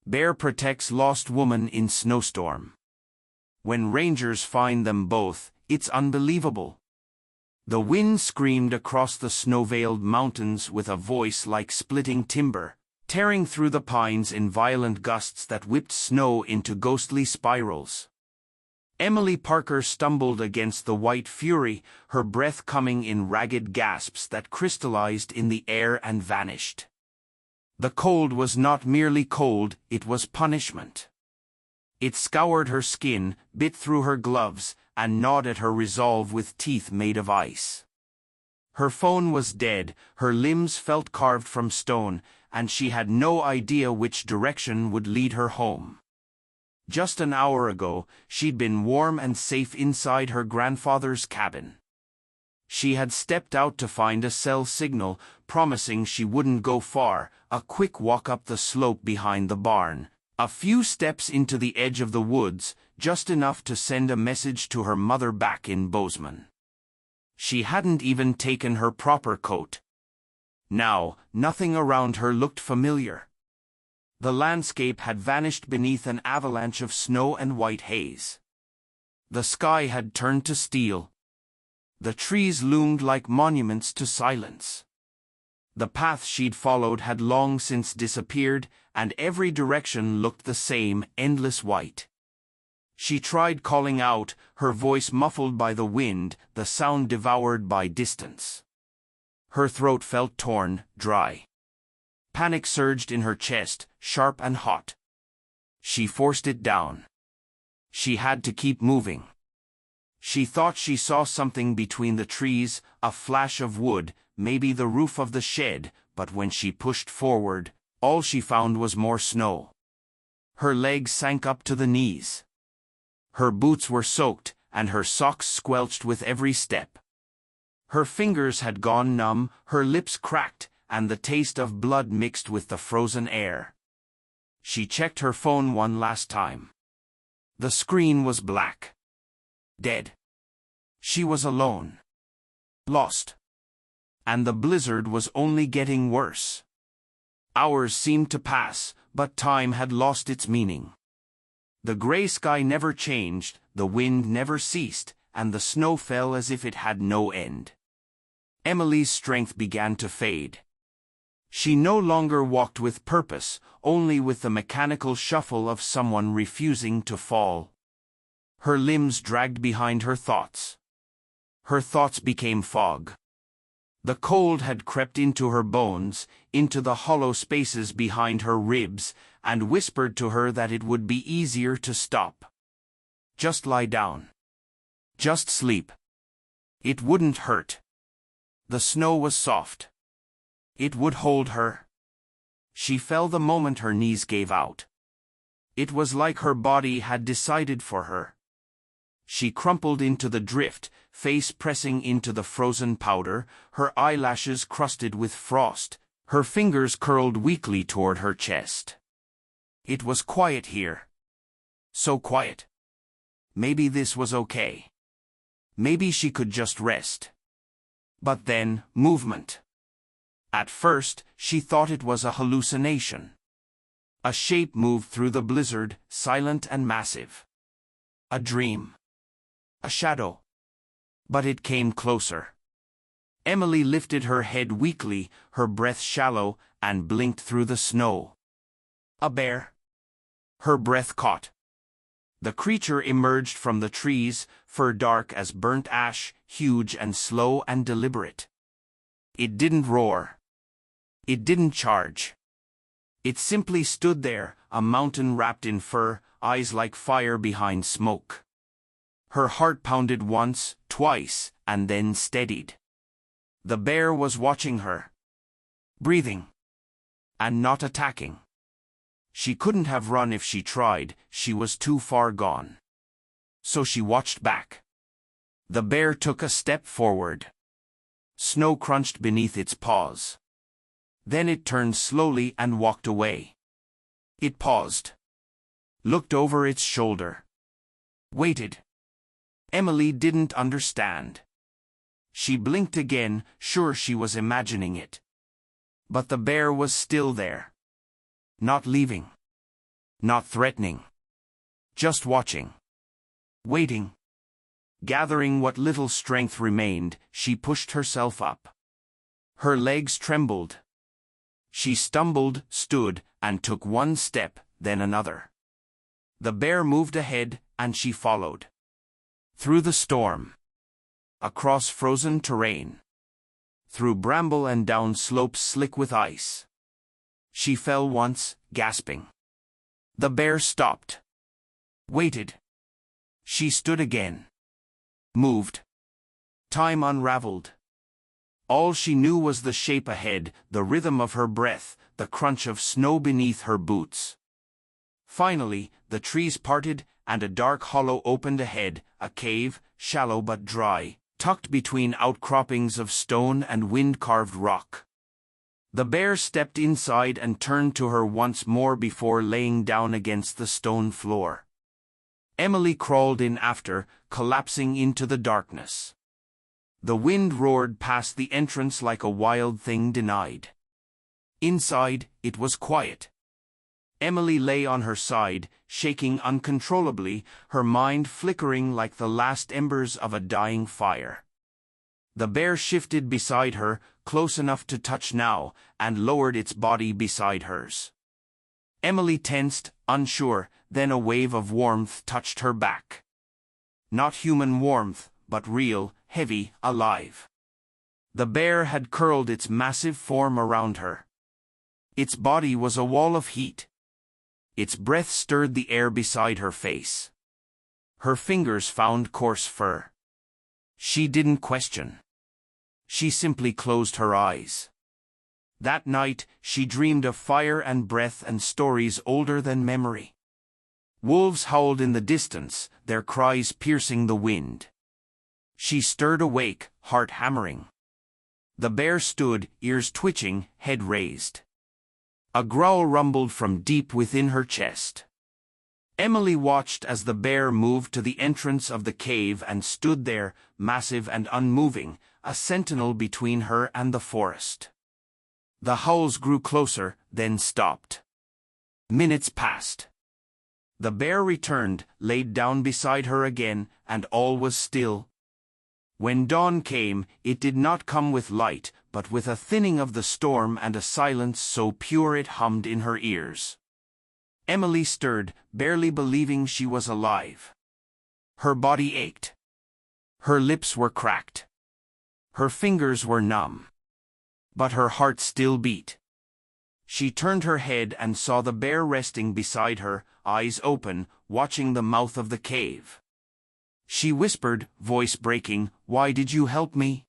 Bear protects lost woman in snowstorm. When rangers find them both, it's unbelievable. The wind screamed across the snow-veiled mountains with a voice like splitting timber, tearing through the pines in violent gusts that whipped snow into ghostly spirals. Emily Parker stumbled against the white fury, her breath coming in ragged gasps that crystallized in the air and vanished. The cold was not merely cold, it was punishment. It scoured her skin, bit through her gloves, and gnawed at her resolve with teeth made of ice. Her phone was dead, her limbs felt carved from stone, and she had no idea which direction would lead her home. Just an hour ago, she'd been warm and safe inside her grandfather's cabin. She had stepped out to find a cell signal, promising she wouldn't go far, a quick walk up the slope behind the barn, a few steps into the edge of the woods, just enough to send a message to her mother back in Bozeman. She hadn't even taken her proper coat. Now, nothing around her looked familiar. The landscape had vanished beneath an avalanche of snow and white haze. The sky had turned to steel. The trees loomed like monuments to silence. The path she'd followed had long since disappeared, and every direction looked the same, endless white. She tried calling out, her voice muffled by the wind, the sound devoured by distance. Her throat felt torn, dry. Panic surged in her chest, sharp and hot. She forced it down. She had to keep moving. She thought she saw something between the trees, a flash of wood, maybe the roof of the shed, but when she pushed forward, all she found was more snow. Her legs sank up to the knees. Her boots were soaked, and her socks squelched with every step. Her fingers had gone numb, her lips cracked, and the taste of blood mixed with the frozen air. She checked her phone one last time. The screen was black. Dead. She was alone. Lost. And the blizzard was only getting worse. Hours seemed to pass, but time had lost its meaning. The gray sky never changed, the wind never ceased, and the snow fell as if it had no end. Emily's strength began to fade. She no longer walked with purpose, only with the mechanical shuffle of someone refusing to fall. Her limbs dragged behind her thoughts. Her thoughts became fog. The cold had crept into her bones, into the hollow spaces behind her ribs, and whispered to her that it would be easier to stop. Just lie down. Just sleep. It wouldn't hurt. The snow was soft. It would hold her. She fell the moment her knees gave out. It was like her body had decided for her. She crumpled into the drift, face pressing into the frozen powder, her eyelashes crusted with frost, her fingers curled weakly toward her chest. It was quiet here. So quiet. Maybe this was okay. Maybe she could just rest. But then, movement. At first, she thought it was a hallucination. A shape moved through the blizzard, silent and massive. A dream. A shadow. But it came closer. Emily lifted her head weakly, her breath shallow, and blinked through the snow. A bear. Her breath caught. The creature emerged from the trees, fur dark as burnt ash, huge and slow and deliberate. It didn't roar. It didn't charge. It simply stood there, a mountain wrapped in fur, eyes like fire behind smoke. Her heart pounded once, twice, and then steadied. The bear was watching her. Breathing. And not attacking. She couldn't have run if she tried, she was too far gone. So she watched back. The bear took a step forward. Snow crunched beneath its paws. Then it turned slowly and walked away. It paused. Looked over its shoulder. Waited. Emily didn't understand. She blinked again, sure she was imagining it. But the bear was still there. Not leaving. Not threatening. Just watching. Waiting. Gathering what little strength remained, she pushed herself up. Her legs trembled. She stumbled, stood, and took one step, then another. The bear moved ahead, and she followed. Through the storm. Across frozen terrain. Through bramble and down slopes slick with ice. She fell once, gasping. The bear stopped. Waited. She stood again. Moved. Time unraveled. All she knew was the shape ahead, the rhythm of her breath, the crunch of snow beneath her boots. Finally, the trees parted, and a dark hollow opened ahead, a cave, shallow but dry, tucked between outcroppings of stone and wind-carved rock. The bear stepped inside and turned to her once more before laying down against the stone floor. Emily crawled in after, collapsing into the darkness. The wind roared past the entrance like a wild thing denied. Inside, it was quiet. Emily lay on her side, shaking uncontrollably, her mind flickering like the last embers of a dying fire. The bear shifted beside her, close enough to touch now, and lowered its body beside hers. Emily tensed, unsure, then a wave of warmth touched her back. Not human warmth, but real, heavy, alive. The bear had curled its massive form around her. Its body was a wall of heat. Its breath stirred the air beside her face. Her fingers found coarse fur. She didn't question. She simply closed her eyes. That night, she dreamed of fire and breath and stories older than memory. Wolves howled in the distance, their cries piercing the wind. She stirred awake, heart hammering. The bear stood, ears twitching, head raised. A growl rumbled from deep within her chest. Emily watched as the bear moved to the entrance of the cave and stood there, massive and unmoving, a sentinel between her and the forest. The howls grew closer, then stopped. Minutes passed. The bear returned, laid down beside her again, and all was still. When dawn came, it did not come with light, but with a thinning of the storm and a silence so pure it hummed in her ears. Emily stirred, barely believing she was alive. Her body ached. Her lips were cracked. Her fingers were numb. But her heart still beat. She turned her head and saw the bear resting beside her, eyes open, watching the mouth of the cave. She whispered, voice breaking, "Why did you help me?"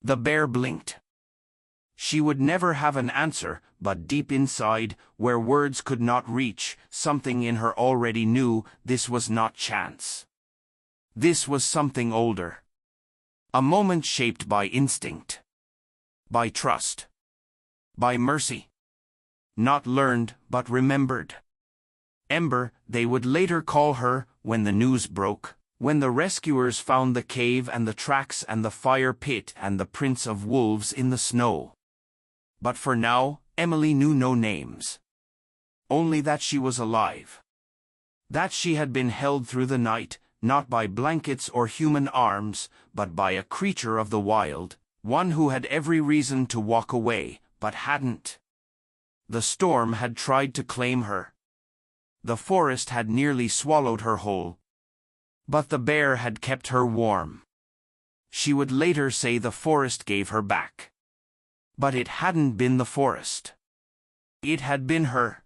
The bear blinked. She would never have an answer, but deep inside, where words could not reach, something in her already knew this was not chance. This was something older. A moment shaped by instinct. By trust. By mercy. Not learned, but remembered. Ember, they would later call her, when the news broke. When the rescuers found the cave and the tracks and the fire pit and the prints of wolves in the snow. But for now, Emily knew no names. Only that she was alive. That she had been held through the night, not by blankets or human arms, but by a creature of the wild, one who had every reason to walk away, but hadn't. The storm had tried to claim her. The forest had nearly swallowed her whole. But the bear had kept her warm. She would later say the forest gave her back. But it hadn't been the forest. It had been her.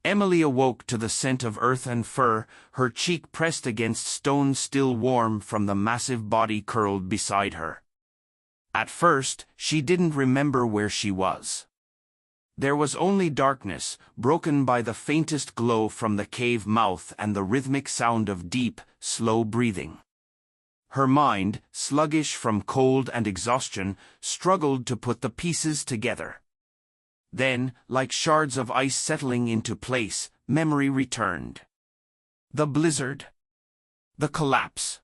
Emily awoke to the scent of earth and fur, her cheek pressed against stone still warm from the massive body curled beside her. At first, she didn't remember where she was. There was only darkness, broken by the faintest glow from the cave mouth and the rhythmic sound of deep, slow breathing. Her mind, sluggish from cold and exhaustion, struggled to put the pieces together. Then, like shards of ice settling into place, memory returned. The blizzard. The collapse.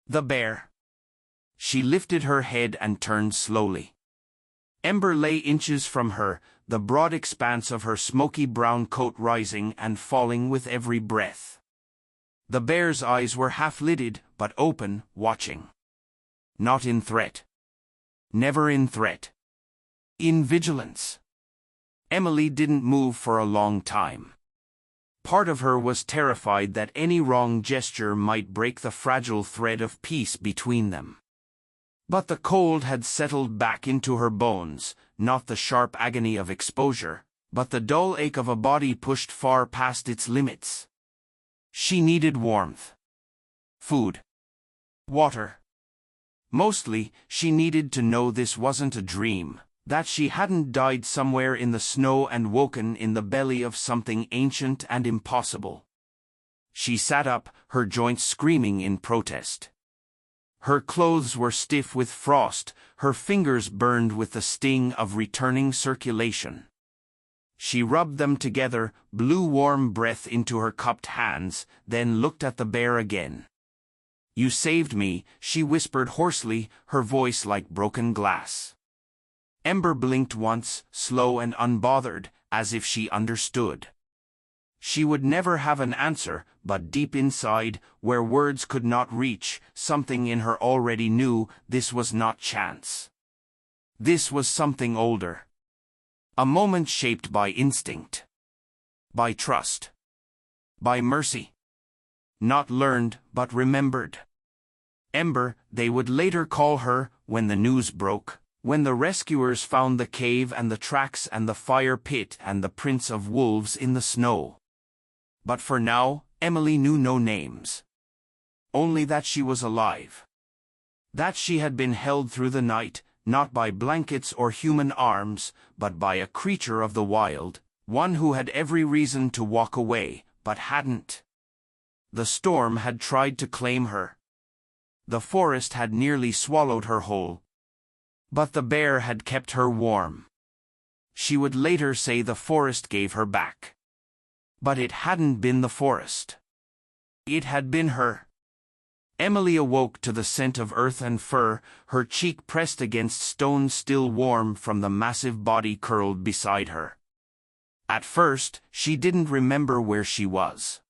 The bear. She lifted her head and turned slowly. Ember lay inches from her, the broad expanse of her smoky brown coat rising and falling with every breath. The bear's eyes were half-lidded, but open, watching. Not in threat. Never in threat. In vigilance. Emily didn't move for a long time. Part of her was terrified that any wrong gesture might break the fragile thread of peace between them. But the cold had settled back into her bones, not the sharp agony of exposure, but the dull ache of a body pushed far past its limits. She needed warmth. Food. Water. Mostly, she needed to know this wasn't a dream, that she hadn't died somewhere in the snow and woken in the belly of something ancient and impossible. She sat up, her joints screaming in protest. Her clothes were stiff with frost, her fingers burned with the sting of returning circulation. She rubbed them together, blew warm breath into her cupped hands, then looked at the bear again. "You saved me," she whispered hoarsely, her voice like broken glass. Ember blinked once, slow and unbothered, as if she understood. She would never have an answer, but deep inside, where words could not reach, something in her already knew this was not chance. This was something older. A moment shaped by instinct. By trust. By mercy. Not learned, but remembered. Ember, they would later call her, when the news broke, when the rescuers found the cave and the tracks and the fire pit and the prints of wolves in the snow. But for now, Emily knew no names. Only that she was alive. That she had been held through the night, not by blankets or human arms, but by a creature of the wild, one who had every reason to walk away, but hadn't. The storm had tried to claim her. The forest had nearly swallowed her whole. But the bear had kept her warm. She would later say the forest gave her back. But it hadn't been the forest. It had been her. Emily awoke to the scent of earth and fur, her cheek pressed against stone still warm from the massive body curled beside her. At first, she didn't remember where she was.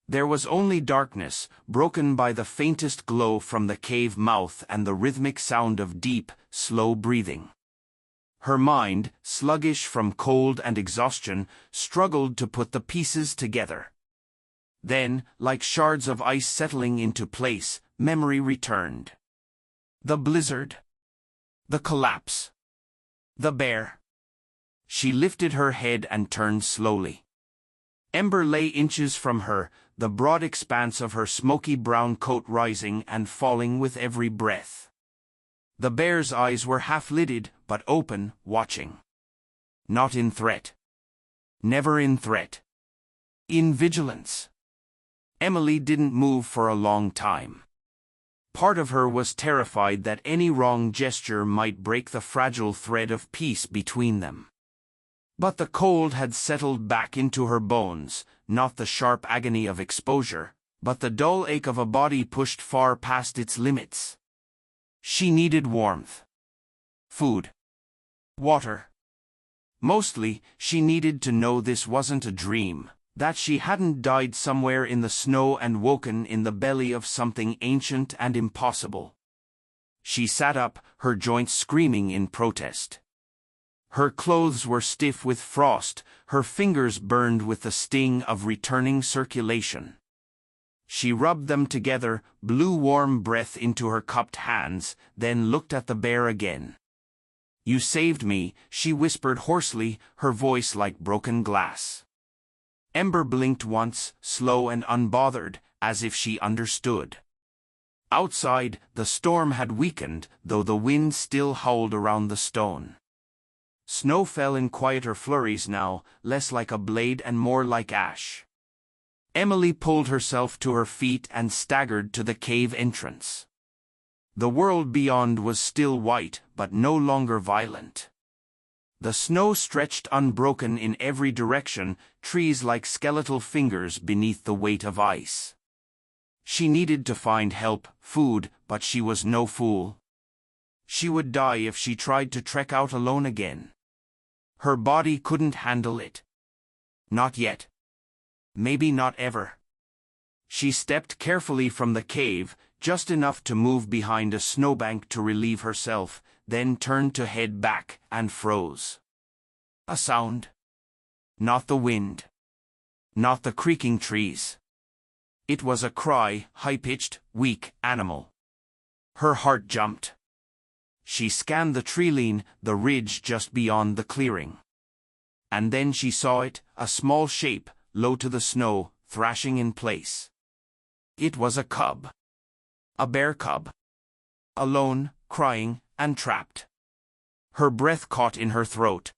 There was only darkness, broken by the faintest glow from the cave mouth and the rhythmic sound of deep, slow breathing. Her mind, sluggish from cold and exhaustion, struggled to put the pieces together. Then, like shards of ice settling into place, memory returned. The blizzard. The collapse. The bear. She lifted her head and turned slowly. Ember lay inches from her, the broad expanse of her smoky brown coat rising and falling with every breath. The bear's eyes were half-lidded, but open, watching. Not in threat. Never in threat. In vigilance. Emily didn't move for a long time. Part of her was terrified that any wrong gesture might break the fragile thread of peace between them. But the cold had settled back into her bones, not the sharp agony of exposure, but the dull ache of a body pushed far past its limits. She needed warmth. Food. Water. Mostly, she needed to know this wasn't a dream, that she hadn't died somewhere in the snow and woken in the belly of something ancient and impossible. She sat up, her joints screaming in protest. Her clothes were stiff with frost, her fingers burned with the sting of returning circulation. She rubbed them together, blew warm breath into her cupped hands, then looked at the bear again. "You saved me," she whispered hoarsely, her voice like broken glass. Ember blinked once, slow and unbothered, as if she understood. Outside, the storm had weakened, though the wind still howled around the stone. Snow fell in quieter flurries now, less like a blade and more like ash. Emily pulled herself to her feet and staggered to the cave entrance. The world beyond was still white, but no longer violent. The snow stretched unbroken in every direction, trees like skeletal fingers beneath the weight of ice. She needed to find help, food, but she was no fool. She would die if she tried to trek out alone again. Her body couldn't handle it. Not yet. Maybe not ever. She stepped carefully from the cave, just enough to move behind a snowbank to relieve herself, then turned to head back and froze. A sound. Not the wind. Not the creaking trees. It was a cry, high-pitched, weak, animal. Her heart jumped. She scanned the treeline, the ridge just beyond the clearing. And then she saw it, a small shape, low to the snow, thrashing in place. It was a cub. A bear cub. Alone, crying, and trapped. Her breath caught in her throat.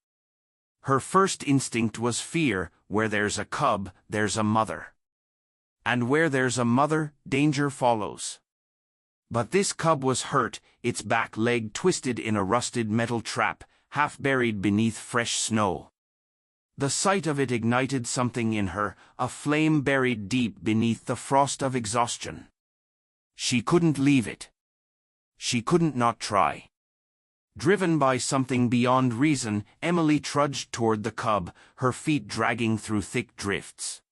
Her first instinct was fear. Where there's a cub, there's a mother. And where there's a mother, danger follows. But this cub was hurt, its back leg twisted in a rusted metal trap, half buried beneath fresh snow. The sight of it ignited something in her, a flame buried deep beneath the frost of exhaustion. She couldn't leave it. She couldn't not try. Driven by something beyond reason, Emily trudged toward the cub, her feet dragging through thick drifts.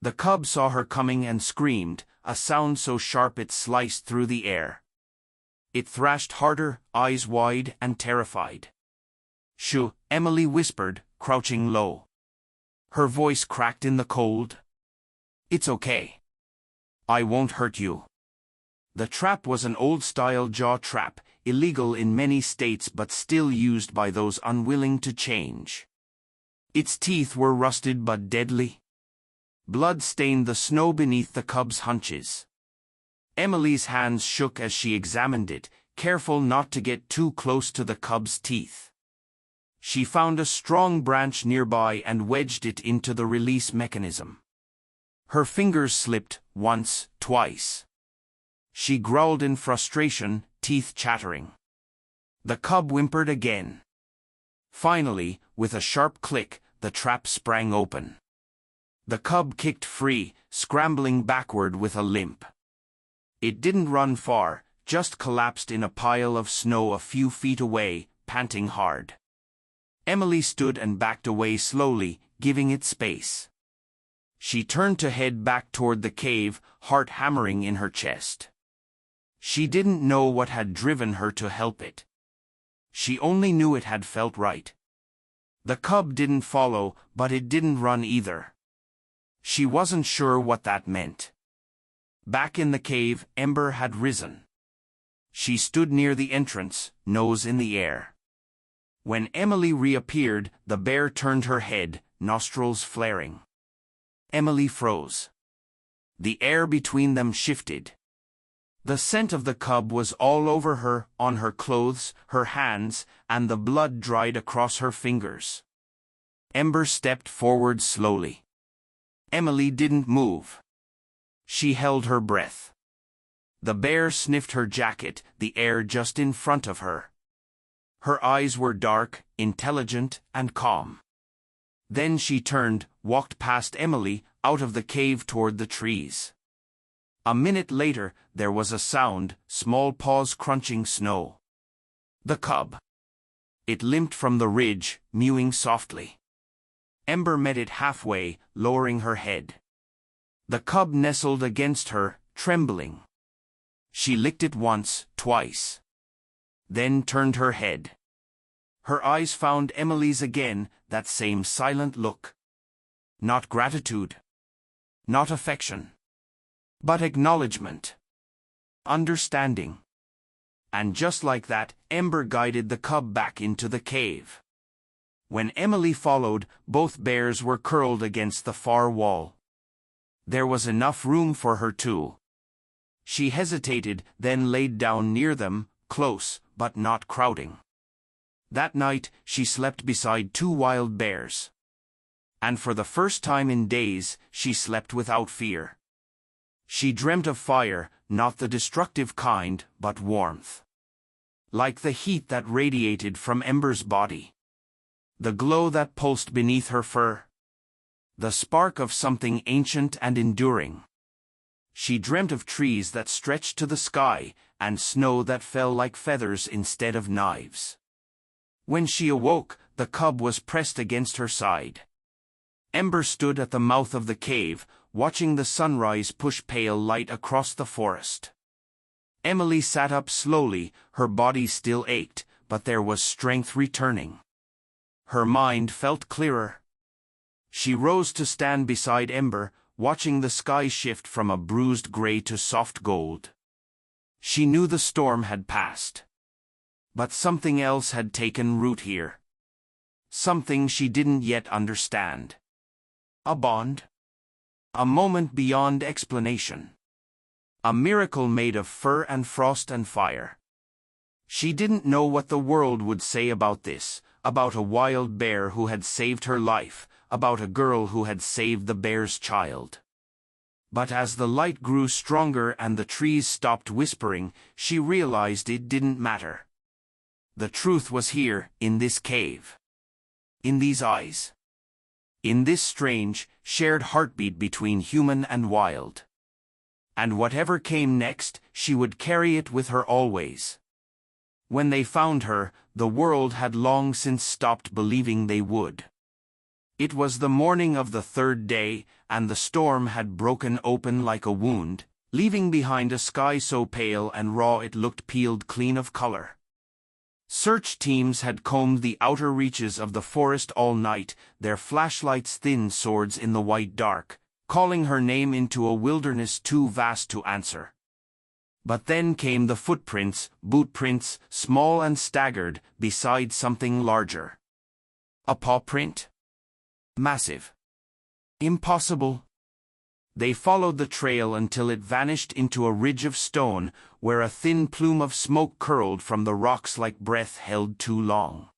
The cub saw her coming and screamed, a sound so sharp it sliced through the air. It thrashed harder, eyes wide and terrified. "Shoo," Emily whispered, crouching low. Her voice cracked in the cold. "It's okay. I won't hurt you." The trap was an old-style jaw trap, illegal in many states but still used by those unwilling to change. Its teeth were rusted but deadly. Blood stained the snow beneath the cub's haunches. Emily's hands shook as she examined it, careful not to get too close to the cub's teeth. She found a strong branch nearby and wedged it into the release mechanism. Her fingers slipped, once, twice. She growled in frustration, teeth chattering. The cub whimpered again. Finally, with a sharp click, the trap sprang open. The cub kicked free, scrambling backward with a limp. It didn't run far, just collapsed in a pile of snow a few feet away, panting hard. Emily stood and backed away slowly, giving it space. She turned to head back toward the cave, heart hammering in her chest. She didn't know what had driven her to help it. She only knew it had felt right. The cub didn't follow, but it didn't run either. She wasn't sure what that meant. Back in the cave, Ember had risen. She stood near the entrance, nose in the air. When Emily reappeared, the bear turned her head, nostrils flaring. Emily froze. The air between them shifted. The scent of the cub was all over her, on her clothes, her hands, and the blood dried across her fingers. Ember stepped forward slowly. Emily didn't move. She held her breath. The bear sniffed her jacket, the air just in front of her. Her eyes were dark, intelligent, and calm. Then she turned, walked past Emily, out of the cave toward the trees. A minute later, there was a sound, small paws crunching snow. The cub. It limped from the ridge, mewing softly. Ember met it halfway, lowering her head. The cub nestled against her, trembling. She licked it once, twice. Then turned her head. Her eyes found Emily's again, that same silent look. Not gratitude. Not affection. But acknowledgement. Understanding. And just like that, Ember guided the cub back into the cave. When Emily followed, both bears were curled against the far wall. There was enough room for her too. She hesitated, then laid down near them, close, but not crowding. That night, she slept beside two wild bears. And for the first time in days, she slept without fear. She dreamt of fire, not the destructive kind, but warmth. Like the heat that radiated from Ember's body. The glow that pulsed beneath her fur. The spark of something ancient and enduring. She dreamt of trees that stretched to the sky, and snow that fell like feathers instead of knives. When she awoke, the cub was pressed against her side. Ember stood at the mouth of the cave, watching the sunrise push pale light across the forest. Emily sat up slowly, her body still ached, but there was strength returning. Her mind felt clearer. She rose to stand beside Ember, watching the sky shift from a bruised gray to soft gold. She knew the storm had passed. But something else had taken root here. Something she didn't yet understand. A bond? A moment beyond explanation. A miracle made of fur and frost and fire. She didn't know what the world would say about this, about a wild bear who had saved her life, about a girl who had saved the bear's child. But as the light grew stronger and the trees stopped whispering, she realized it didn't matter. The truth was here, in this cave. In these eyes. In this strange, shared heartbeat between human and wild. And whatever came next, she would carry it with her always. When they found her, the world had long since stopped believing they would. It was the morning of the third day, and the storm had broken open like a wound, leaving behind a sky so pale and raw it looked peeled clean of color. Search teams had combed the outer reaches of the forest all night, their flashlights thin swords in the white dark, calling her name into a wilderness too vast to answer. But then came the footprints, boot prints, small and staggered, beside something larger. A paw print? Massive. Impossible. They followed the trail until it vanished into a ridge of stone, where a thin plume of smoke curled from the rocks like breath held too long.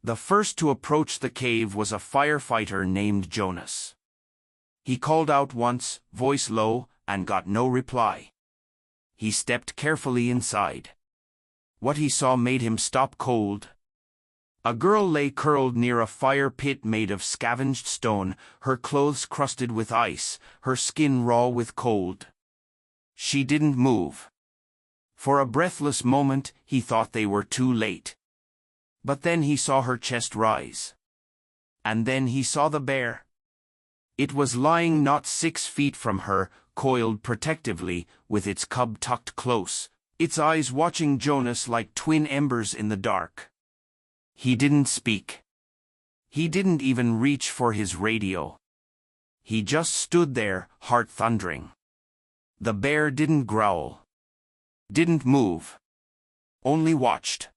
The first to approach the cave was a firefighter named Jonas. He called out once, voice low, and got no reply. He stepped carefully inside. What he saw made him stop cold. A girl lay curled near a fire pit made of scavenged stone, her clothes crusted with ice, her skin raw with cold. She didn't move. For a breathless moment, he thought they were too late. But then he saw her chest rise. And then he saw the bear. It was lying not 6 feet from her, coiled protectively, with its cub tucked close, its eyes watching Jonas like twin embers in the dark. He didn't speak. He didn't even reach for his radio. He just stood there, heart thundering. The bear didn't growl. Didn't move. Only watched.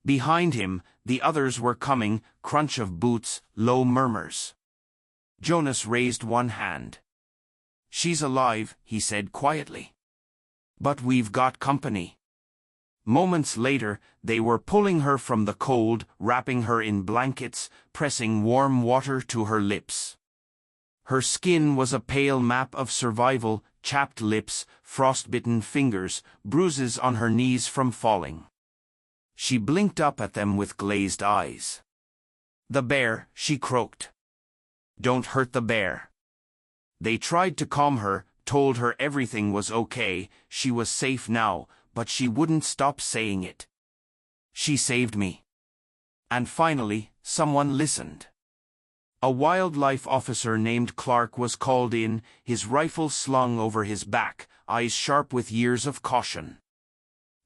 Behind him, the others were coming, crunch of boots, low murmurs. Jonas raised one hand. "She's alive," he said quietly. "But we've got company." Moments later, they were pulling her from the cold, wrapping her in blankets, pressing warm water to her lips. Her skin was a pale map of survival, chapped lips, frostbitten fingers, bruises on her knees from falling. She blinked up at them with glazed eyes. "The bear," she croaked. "Don't hurt the bear." They tried to calm her, told her everything was okay, she was safe now, but she wouldn't stop saying it. "She saved me." And finally, someone listened. A wildlife officer named Clark was called in, his rifle slung over his back, eyes sharp with years of caution.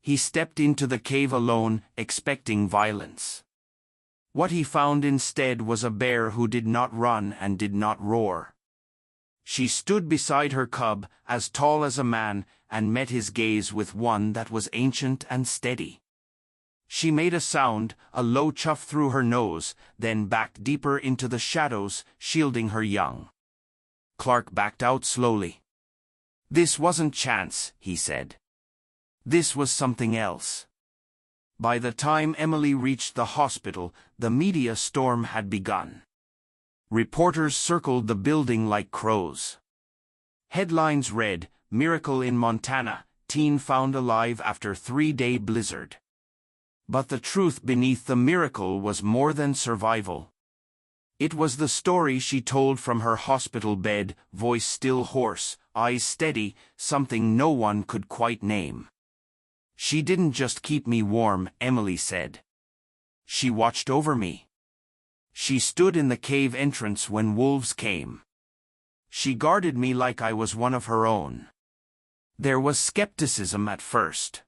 He stepped into the cave alone, expecting violence. What he found instead was a bear who did not run and did not roar. She stood beside her cub, as tall as a man, and met his gaze with one that was ancient and steady. She made a sound, a low chuff through her nose, then backed deeper into the shadows, shielding her young. Clark backed out slowly. "This wasn't chance," he said. "This was something else." By the time Emily reached the hospital, the media storm had begun. Reporters circled the building like crows. Headlines read, "Miracle in Montana, teen found alive after 3-day blizzard." But the truth beneath the miracle was more than survival. It was the story she told from her hospital bed, voice still hoarse, eyes steady, something no one could quite name. "She didn't just keep me warm," Emily said. "She watched over me." She stood in the cave entrance when wolves came. She guarded me like I was one of her own. There was skepticism at first.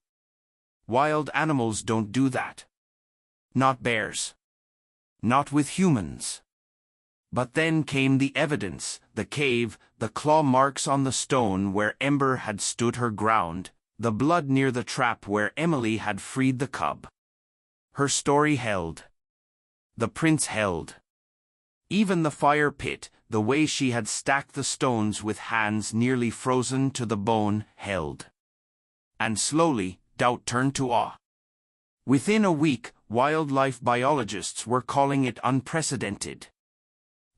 Wild animals don't do that. Not bears. Not with humans. But then came the evidence, the cave, the claw marks on the stone where Ember had stood her ground, the blood near the trap where Emily had freed the cub. Her story held. The prints held. Even the fire pit, the way she had stacked the stones with hands nearly frozen to the bone, held. And slowly, doubt turned to awe. Within a week, wildlife biologists were calling it unprecedented.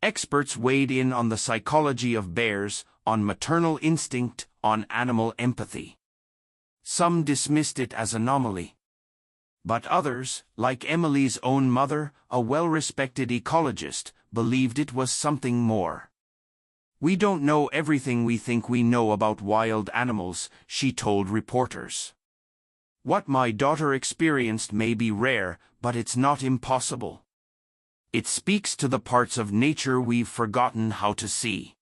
Experts weighed in on the psychology of bears, on maternal instinct, on animal empathy. Some dismissed it as anomaly. But others, like Emily's own mother, a well-respected ecologist, believed it was something more. "We don't know everything we think we know about wild animals," she told reporters. "What my daughter experienced may be rare, but it's not impossible. It speaks to the parts of nature we've forgotten how to see."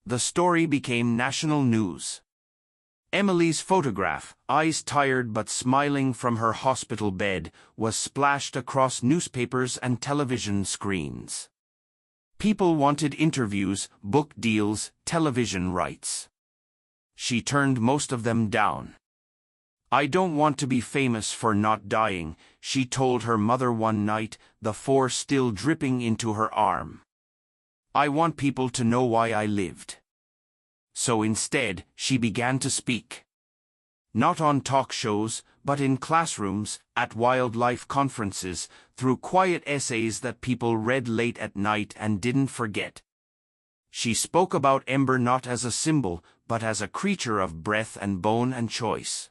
The story became national news. Emily's photograph, eyes tired but smiling from her hospital bed, was splashed across newspapers and television screens. People wanted interviews, book deals, television rights. She turned most of them down. "I don't want to be famous for not dying," she told her mother one night, the force still dripping into her arm. "I want people to know why I lived." So instead, she began to speak. Not on talk shows, but in classrooms, at wildlife conferences, through quiet essays that people read late at night and didn't forget. She spoke about Ember not as a symbol, but as a creature of breath and bone and choice.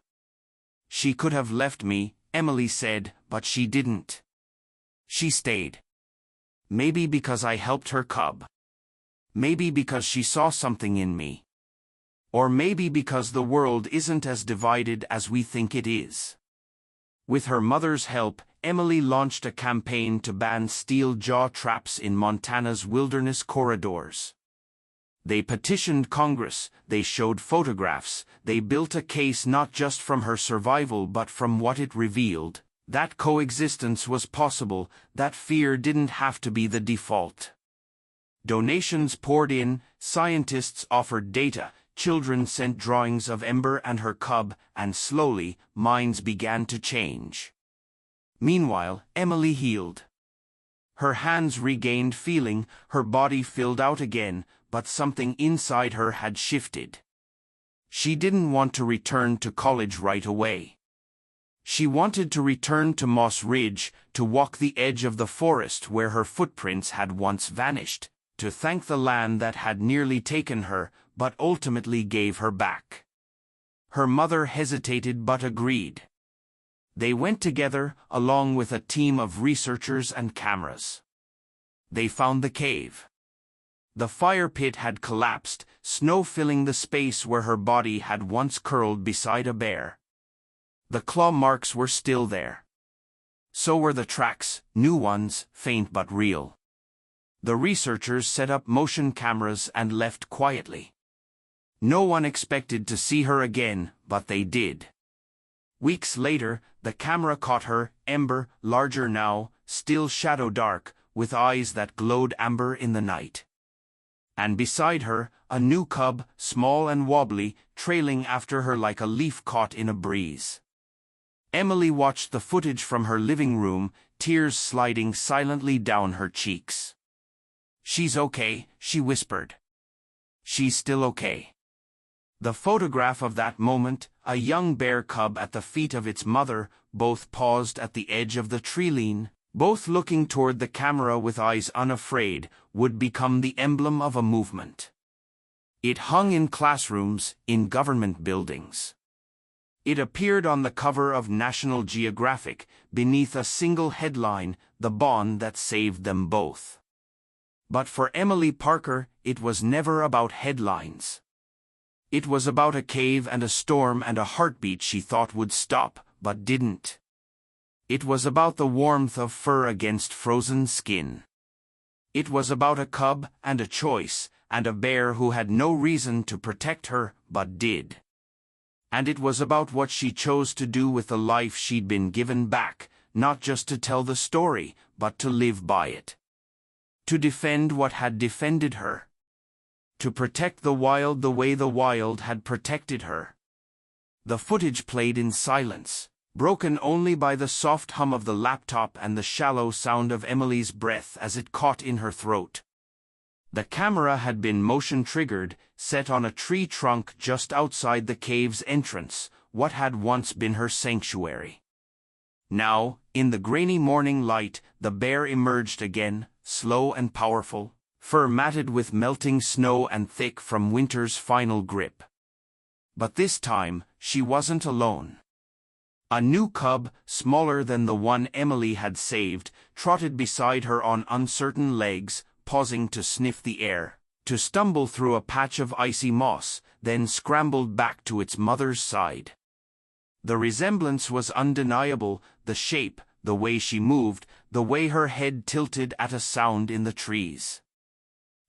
"She could have left me," Emily said, "but she didn't. She stayed. Maybe because I helped her cub. Maybe because she saw something in me. Or maybe because the world isn't as divided as we think it is." With her mother's help, Emily launched a campaign to ban steel jaw traps in Montana's wilderness corridors. They petitioned Congress, they showed photographs, they built a case not just from her survival but from what it revealed, that coexistence was possible, that fear didn't have to be the default. Donations poured in, scientists offered data, children sent drawings of Ember and her cub, and slowly, minds began to change. Meanwhile, Emily healed. Her hands regained feeling, her body filled out again, but something inside her had shifted. She didn't want to return to college right away. She wanted to return to Moss Ridge, to walk the edge of the forest where her footprints had once vanished, to thank the land that had nearly taken her, but ultimately gave her back. Her mother hesitated but agreed. They went together, along with a team of researchers and cameras. They found the cave. The fire pit had collapsed, snow filling the space where her body had once curled beside a bear. The claw marks were still there. So were the tracks, new ones, faint but real. The researchers set up motion cameras and left quietly. No one expected to see her again, but they did. Weeks later, the camera caught her, Ember, larger now, still shadow dark, with eyes that glowed amber in the night. And beside her, a new cub, small and wobbly, trailing after her like a leaf caught in a breeze. Emily watched the footage from her living room, tears sliding silently down her cheeks. "She's okay," she whispered. "She's still okay." The photograph of that moment, a young bear cub at the feet of its mother, both paused at the edge of the treeline, both looking toward the camera with eyes unafraid, would become the emblem of a movement. It hung in classrooms, in government buildings. It appeared on the cover of National Geographic, beneath a single headline, "The Bond That Saved Them Both." But for Emily Parker, it was never about headlines. It was about a cave and a storm and a heartbeat she thought would stop, but didn't. It was about the warmth of fur against frozen skin. It was about a cub and a choice, and a bear who had no reason to protect her, but did. And it was about what she chose to do with the life she'd been given back, not just to tell the story, but to live by it. To defend what had defended her. To protect the wild the way the wild had protected her. The footage played in silence, broken only by the soft hum of the laptop and the shallow sound of Emily's breath as it caught in her throat. The camera had been motion-triggered, set on a tree trunk just outside the cave's entrance, what had once been her sanctuary. Now, in the grainy morning light, the bear emerged again, slow and powerful, fur matted with melting snow and thick from winter's final grip. But this time, she wasn't alone. A new cub, smaller than the one Emily had saved, trotted beside her on uncertain legs, pausing to sniff the air, to stumble through a patch of icy moss, then scrambled back to its mother's side. The resemblance was undeniable, the shape, the way she moved, the way her head tilted at a sound in the trees.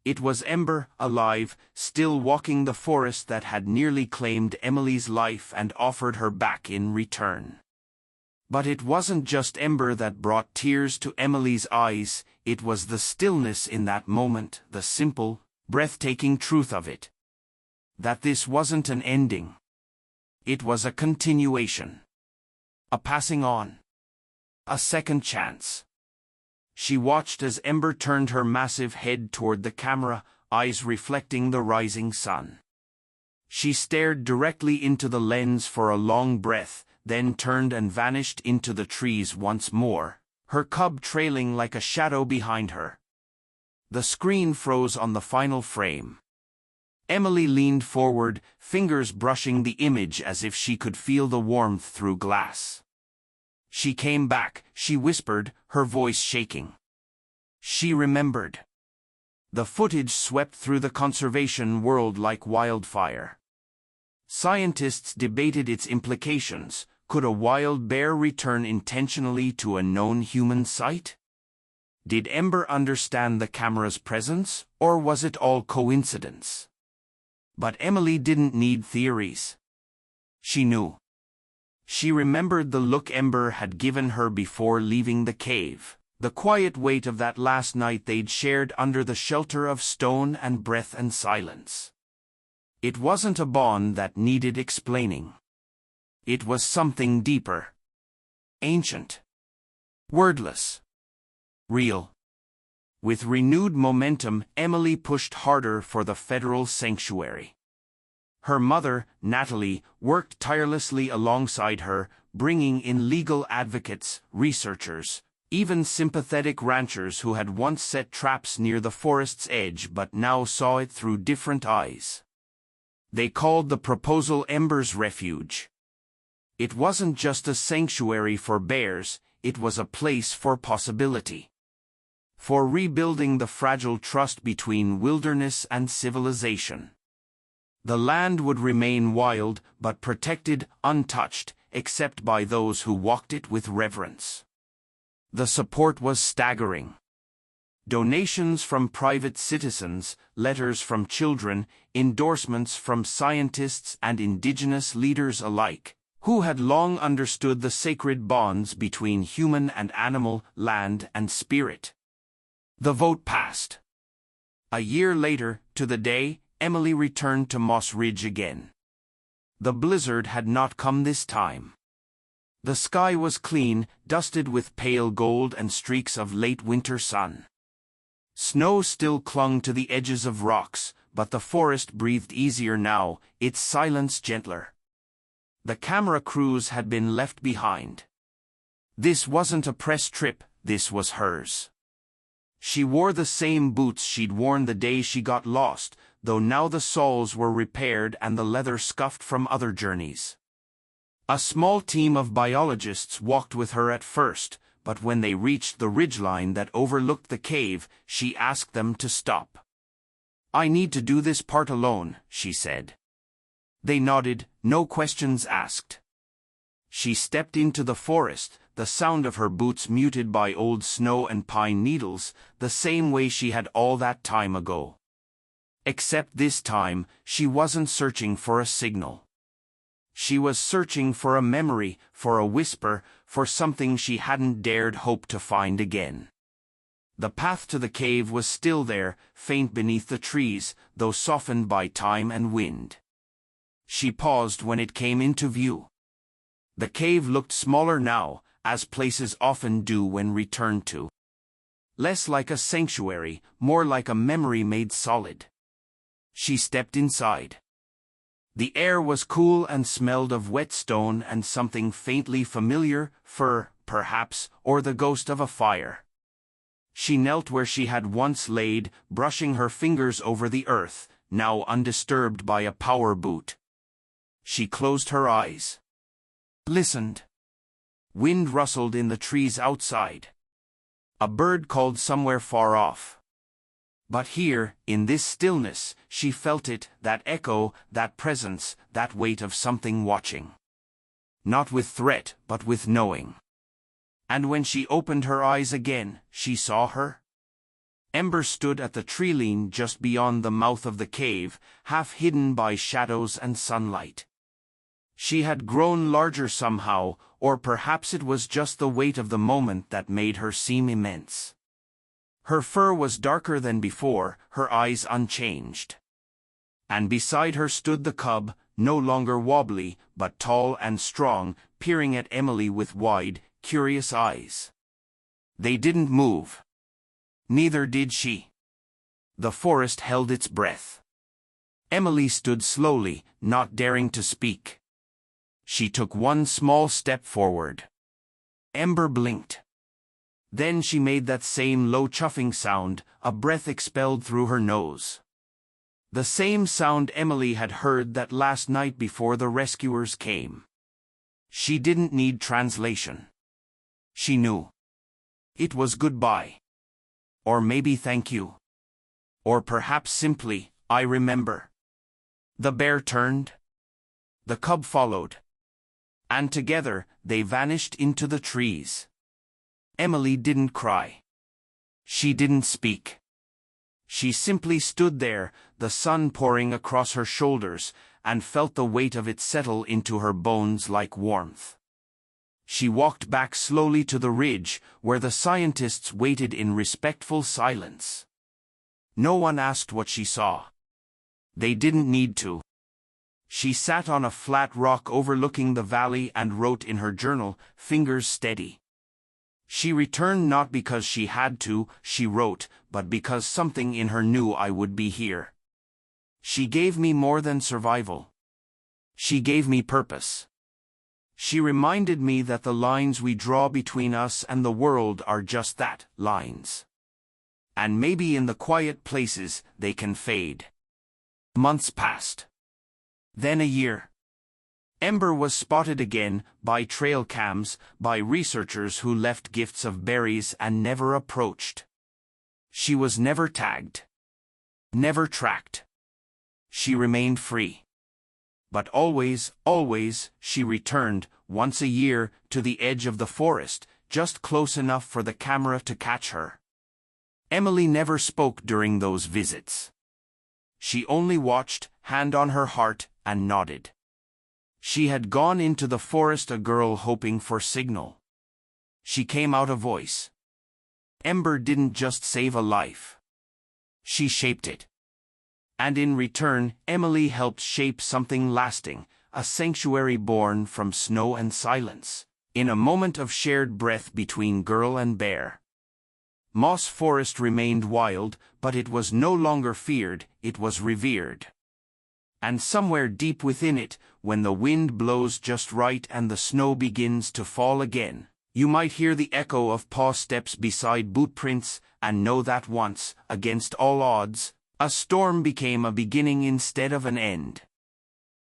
It was Ember, alive, still walking the forest that had nearly claimed Emily's life and offered her back in return. But it wasn't just Ember that brought tears to Emily's eyes, it was the stillness in that moment, the simple, breathtaking truth of it. That this wasn't an ending. It was a continuation. A passing on. A second chance. She watched as Ember turned her massive head toward the camera, eyes reflecting the rising sun. She stared directly into the lens for a long breath, then turned and vanished into the trees once more, her cub trailing like a shadow behind her. The screen froze on the final frame. Emily leaned forward, fingers brushing the image as if she could feel the warmth through glass. She came back, she whispered, her voice shaking. She remembered. The footage swept through the conservation world like wildfire. Scientists debated its implications. Could a wild bear return intentionally to a known human site? Did Ember understand the camera's presence, or was it all coincidence? But Emily didn't need theories. She knew. She remembered the look Ember had given her before leaving the cave, the quiet weight of that last night they'd shared under the shelter of stone and breath and silence. It wasn't a bond that needed explaining. It was something deeper. Ancient. Wordless. Real. With renewed momentum, Emily pushed harder for the federal sanctuary. Her mother, Natalie, worked tirelessly alongside her, bringing in legal advocates, researchers, even sympathetic ranchers who had once set traps near the forest's edge but now saw it through different eyes. They called the proposal Ember's Refuge. It wasn't just a sanctuary for bears, it was a place for possibility. For rebuilding the fragile trust between wilderness and civilization. The land would remain wild, but protected, untouched, except by those who walked it with reverence. The support was staggering. Donations from private citizens, letters from children, endorsements from scientists and indigenous leaders alike, who had long understood the sacred bonds between human and animal, land and spirit. The vote passed. A year later, to the day, Emily returned to Moss Ridge again. The blizzard had not come this time. The sky was clean, dusted with pale gold and streaks of late winter sun. Snow still clung to the edges of rocks, but the forest breathed easier now, its silence gentler. The camera crews had been left behind. This wasn't a press trip, this was hers. She wore the same boots she'd worn the day she got lost, though now the soles were repaired and the leather scuffed from other journeys. A small team of biologists walked with her at first, but when they reached the ridgeline that overlooked the cave, she asked them to stop. "I need to do this part alone," she said. They nodded, no questions asked. She stepped into the forest, the sound of her boots muted by old snow and pine needles, the same way she had all that time ago. Except this time, she wasn't searching for a signal. She was searching for a memory, for a whisper, for something she hadn't dared hope to find again. The path to the cave was still there, faint beneath the trees, though softened by time and wind. She paused when it came into view. The cave looked smaller now, as places often do when returned to. Less like a sanctuary, more like a memory made solid. She stepped inside. The air was cool and smelled of wet stone and something faintly familiar, fur, perhaps, or the ghost of a fire. She knelt where she had once laid, brushing her fingers over the earth, now undisturbed by a power boot. She closed her eyes. Listened. Wind rustled in the trees outside. A bird called somewhere far off. But here, in this stillness, she felt it, that echo, that presence, that weight of something watching. Not with threat, but with knowing. And when she opened her eyes again, she saw her. Ember stood at the tree-line just beyond the mouth of the cave, half hidden by shadows and sunlight. She had grown larger somehow, or perhaps it was just the weight of the moment that made her seem immense. Her fur was darker than before, her eyes unchanged. And beside her stood the cub, no longer wobbly, but tall and strong, peering at Emily with wide, curious eyes. They didn't move. Neither did she. The forest held its breath. Emily stood slowly, not daring to speak. She took one small step forward. Ember blinked. Then she made that same low chuffing sound, a breath expelled through her nose. The same sound Emily had heard that last night before the rescuers came. She didn't need translation. She knew. It was goodbye. Or maybe thank you. Or perhaps simply, I remember. The bear turned. The cub followed. And together, they vanished into the trees. Emily didn't cry. She didn't speak. She simply stood there, the sun pouring across her shoulders, and felt the weight of it settle into her bones like warmth. She walked back slowly to the ridge, where the scientists waited in respectful silence. No one asked what she saw. They didn't need to. She sat on a flat rock overlooking the valley and wrote in her journal, fingers steady. She returned not because she had to, she wrote, but because something in her knew I would be here. She gave me more than survival. She gave me purpose. She reminded me that the lines we draw between us and the world are just that, lines. And maybe in the quiet places, they can fade. Months passed. Then a year. Ember was spotted again, by trail cams, by researchers who left gifts of berries and never approached. She was never tagged. Never tracked. She remained free. But always, always, she returned, once a year, to the edge of the forest, just close enough for the camera to catch her. Emily never spoke during those visits. She only watched, hand on her heart, and nodded. She had gone into the forest a girl hoping for signal. She came out a voice. Ember didn't just save a life. She shaped it. And in return, Emily helped shape something lasting, a sanctuary born from snow and silence, in a moment of shared breath between girl and bear. Moss Forest remained wild, but it was no longer feared, it was revered. And somewhere deep within it, when the wind blows just right and the snow begins to fall again, you might hear the echo of paw steps beside boot prints, and know that once, against all odds, a storm became a beginning instead of an end.